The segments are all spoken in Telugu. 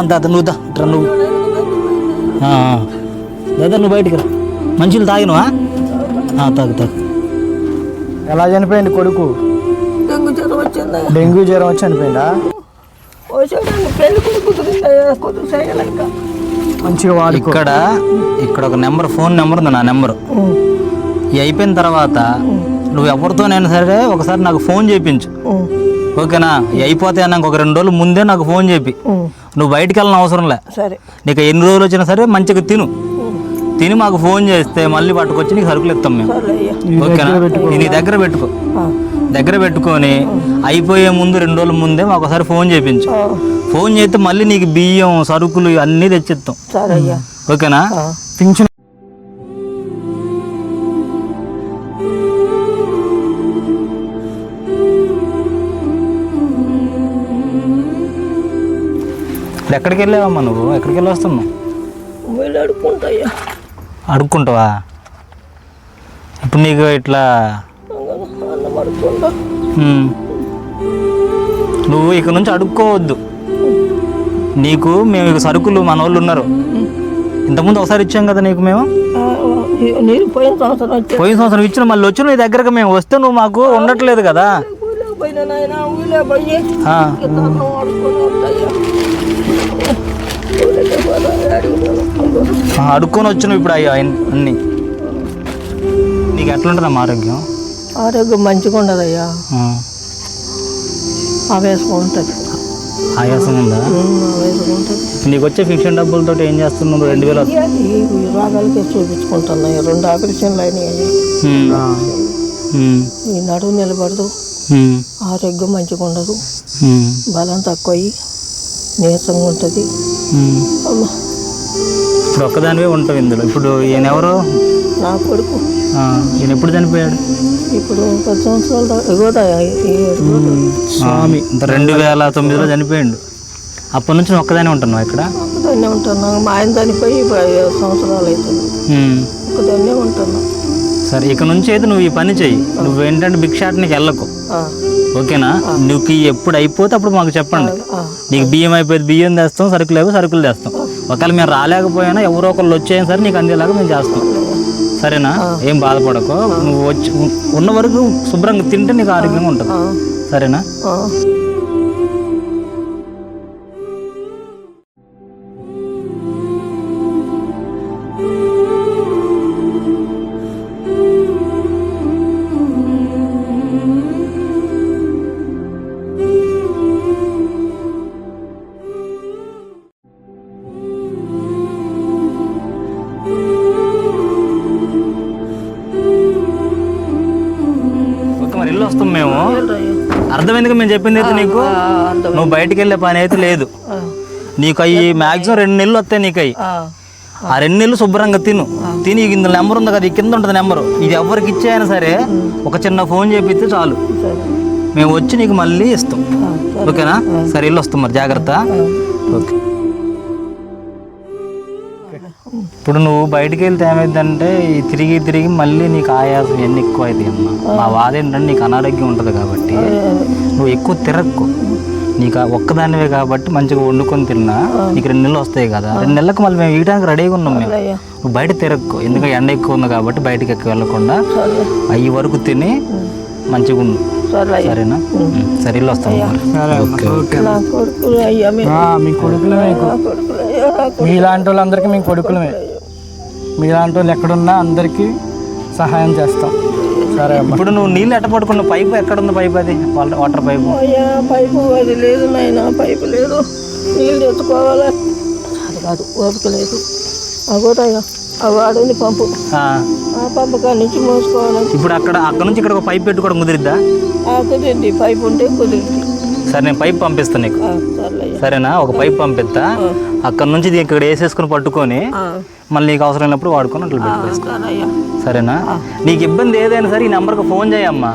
దాదా నువ్వు దా నువ్వు దాదా నువ్వు బయటికి రా. మంచిలు తాగినవా? తాగు. ఎలా చనిపోయింది కొడుకు? డెంగ్యూ జ్వరం వచ్చి చనిపోయిందా? మంచిగా వాడు. ఇక్కడ ఒక నెంబర్, ఫోన్ నెంబర్ ఉంది, నా నెంబరు. ఇది అయిపోయిన తర్వాత నువ్వు ఎవరితోనైనా సరే ఒకసారి నాకు ఫోన్ చేయించు, ఓకేనా? అయిపోతే నాకు ఒక 2 రోజులు ముందే నాకు ఫోన్ చెప్పి, నువ్వు బయటికి వెళ్ళిన అవసరం లే. నీకు ఎన్ని రోజులు వచ్చినా సరే మంచిగా తిని మాకు ఫోన్ చేస్తే మళ్ళీ పట్టుకొచ్చి నీకు సరుకులు ఇస్తాం మేము, ఓకేనా? నీ దగ్గర పెట్టుకొని అయిపోయే ముందు 2 రోజుల ముందే మాకు ఒకసారి ఫోన్ చేయించు. ఫోన్ చేస్తే మళ్ళీ నీకు బియ్యం సరుకులు అన్నీ తెచ్చిస్తాం, ఓకేనా? పింఛన్ ఇప్పుడు ఎక్కడికి వెళ్ళావమ్మా నువ్వు? ఎక్కడికి వెళ్ళి వస్తున్నావు? అడుక్కుంటావా? ఇప్పుడు నీకు ఇట్లా నువ్వు ఇక నుంచి అడుక్కోవద్దు. నీకు మేము ఇక సరుకులు మన వాళ్ళు ఉన్నారు, ఇంతకుముందు ఒకసారి ఇచ్చాం కదా నీకు మేము. పోయిన సంవత్సరం ఇచ్చిన మళ్ళీ వచ్చిన నీ దగ్గరకు మేము వస్తే నువ్వు మాకు ఉండట్లేదు కదా. అడుక్కొని వచ్చినావు ఇప్పుడు అయ్యా అన్నీ. నీకు ఎట్లుంటుందమ్మా ఆరోగ్యం? ఆరోగ్యం మంచిగా ఉండదయ్యా, ఆవేశం ఉంటుంది. ఆయాసం ఉందా? నీకు వచ్చే ఫిక్షన్ డబ్బులతో ఏం చేస్తున్నావు? 2000 రోగాలకే చూపించుకుంటున్నాయి. 2 ఆపరేషన్లు అయినాయి. ఈ నడువు నిలబడదు, ఆరోగ్యం మంచిగా ఉండదు, బలం తక్కువ అయ్యి నీరసంగా ఉంటుంది. ఇప్పుడు ఒక్కదానివే ఉంటావు ఇందులో. ఇప్పుడు ఈయన ఎవరు? నా కొడుకు. ఈయన ఎప్పుడు చనిపోయాడు? ఇప్పుడు 10 సంవత్సరాలు స్వామి. 2009లో చనిపోయాడు. అప్పటి నుంచి ఒక్కదానే ఉంటున్నావు ఇక్కడ? ఒక్కదాన్నే ఉంటున్నాను. మా ఆయన చనిపోయి 5 సంవత్సరాలు అవుతుంది. ఒక్కదాన్నే ఉంటున్నా. సరే, ఇక నుంచి అయితే నువ్వు ఈ పని చెయ్యి. నువ్వేంటంటే భిక్షాటనికి వెళ్ళకు, ఓకేనా? నువ్వు ఎప్పుడు అయిపోతే అప్పుడు మాకు చెప్పండి. నీకు బియ్యం అయిపోతే బియ్యం తెస్తాం, సరుకులు అయిపోయి సరుకులు తెస్తాం. ఒకవేళ మేము రాలేకపోయినా ఎవరో ఒకళ్ళు వచ్చేయని సరే నీకు అందేలాగా మేము చేస్తాం, సరేనా? ఏం బాధపడకు. నువ్వు వచ్చి ఉన్న వరకు శుభ్రంగా తింటే నీకు ఆరోగ్యంగా ఉంటుంది, సరేనా? మరి ఇల్లు వస్తాం మేము. అర్థమైందిగా మేము చెప్పింది అయితే నీకు. నువ్వు బయటికి వెళ్ళే పని అయితే లేదు నీకు. అవి మ్యాక్సిమం 2 నెలలు వస్తాయి నీకు. అవి ఆ 2 నెలలు శుభ్రంగా తిని ఇందులో నెంబర్ ఉంది కదా, ఈ కింద ఉంటుంది నెంబరు. ఇది ఎవరికి ఇచ్చాయనా సరే ఒక చిన్న ఫోన్ చేపిస్తే చాలు, మేము వచ్చి నీకు మళ్ళీ ఇస్తాం, ఓకేనా? సరే, ఇల్లు వస్తాం మరి, జాగ్రత్త. ఓకే. ఇప్పుడు నువ్వు బయటికి వెళ్తే ఏమైందంటే ఈ తిరిగి మళ్ళీ నీకు ఆయాసం ఎన్ని ఎక్కువ అవుతాయి అమ్మా. మా బాధ ఏంటంటే నీకు అనారోగ్యం ఉంటుంది కాబట్టి నువ్వు ఎక్కువ తిరక్కు. నీకు ఒక్కదానివే కాబట్టి మంచిగా వండుకొని తిన్నా నీకు 2 నెలలు వస్తాయి కదా. 2 నెలలకు మళ్ళీ మేము ఇవ్వడానికి రెడీగా ఉన్నాం మేము. నువ్వు బయట తిరక్కు, ఎందుకంటే ఎండ ఎక్కువ ఉంది కాబట్టి బయటకి ఎక్కువ వెళ్ళకుండా అయ్యి వరకు తిని మంచిగా ఉండు, సరేనా? సరే, ఇల్లు వస్తాం. మీ కొడుకులమే, మీలాంటి వాళ్ళందరికీ మీ కొడుకులమే. మీలాంటి వాళ్ళు ఎక్కడున్నా అందరికీ సహాయం చేస్తాం, సరే? ఇప్పుడు నువ్వు నీళ్ళు ఎట్ట పడుకున్న పైపు ఎక్కడుంది? పైపు అది వాటర్ పైపు. పైపు అది లేదు నాయన, పైపు లేదు. నీళ్ళు తెచ్చుకోవాలి, అది కాదు, ఓపిక లేదు. అగోదయ్యా, అవాడుంది పంపు, ఆ పంపు కాడి నుంచి మోసుకోవాలి. ఇప్పుడు అక్కడ నుంచి ఇక్కడ ఒక పైప్ పెట్టుకోవడం కుదిరిద్దా? కుదిరింది, పైపు ఉంటే కుదిరింది. సరే, నేను పైప్ పంపిస్తాను నీకు, సరేనా? ఒక పైప్ పంపిస్తా, అక్కడ నుంచి ఇక్కడ వేసేసుకుని పట్టుకొని మళ్ళీ నీకు అవసరమైనప్పుడు వాడుకొని అట్లా పెట్టుకోవచ్చు, సరేనా? నీకు ఇబ్బంది ఏదైనా సరే ఈ నెంబర్కి ఫోన్ చేయమ్మా.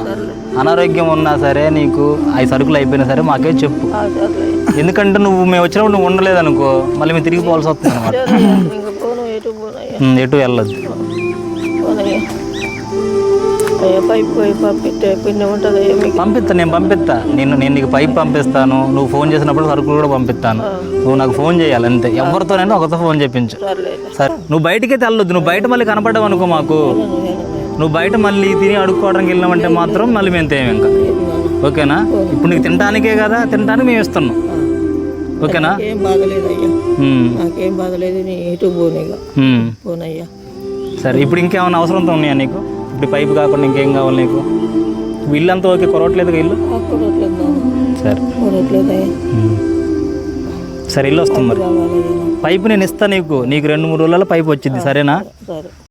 అనారోగ్యం ఉన్నా సరే, నీకు అవి సరుకులు అయిపోయినా సరే మాకే చెప్పు. ఎందుకంటే మేము వచ్చినప్పుడు నువ్వు ఉండలేదు అనుకో, మళ్ళీ మేము తిరిగి పోవాల్సి వస్తుంది అన్నమాట. ఎటు వెళ్ళదు. అయ్యా పైపు పోయి పంపిస్తే పుణ్యం ఉంటుంది అయ్యా మీకు. నేను పంపిస్తా. నేను నీకు పైప్ పంపిస్తాను. నువ్వు ఫోన్ చేసినప్పుడు సరుకులు కూడా పంపిస్తాను. నువ్వు నాకు ఫోన్ చేయాలి అంతే. ఎవరితోనైనా ఒకతో ఫోన్ చేయించు. సరే, నువ్వు బయటికే తెల్లొద్దు. నువ్వు బయట మళ్ళీ కనపడ్డావు అనుకో మాకు, నువ్వు బయట మళ్ళీ తిని అడుక్కోవడానికి వెళ్ళినామంటే మాత్రం మళ్ళీ మేము తేము ఇంకా. ఓకేనా? ఇప్పుడు నీకు తినడానికే కదా, తినడానికి మేము ఇస్తున్నాం. ఓకేనా? ఏం బాధలేదు అయ్యా, నాకేం బాధలేదు. నీ ఎటు పోనీగా పోనయ్యా. సరే, ఇప్పుడు ఇంకేమైనా అవసరంతో ఉన్నాయా నీకు? ఇప్పుడు పైపు కాకుండా ఇంకేం కావాలి నీకు? ఇల్లు అంతా ఓకే, కొరవట్లేదు ఇల్లు? సరే సరే, ఇల్లు వస్తుంది మరి. పైపు నేను ఇస్తాను నీకు 2-3 రోజులలో పైపు వచ్చింది. సరేనా? సరే.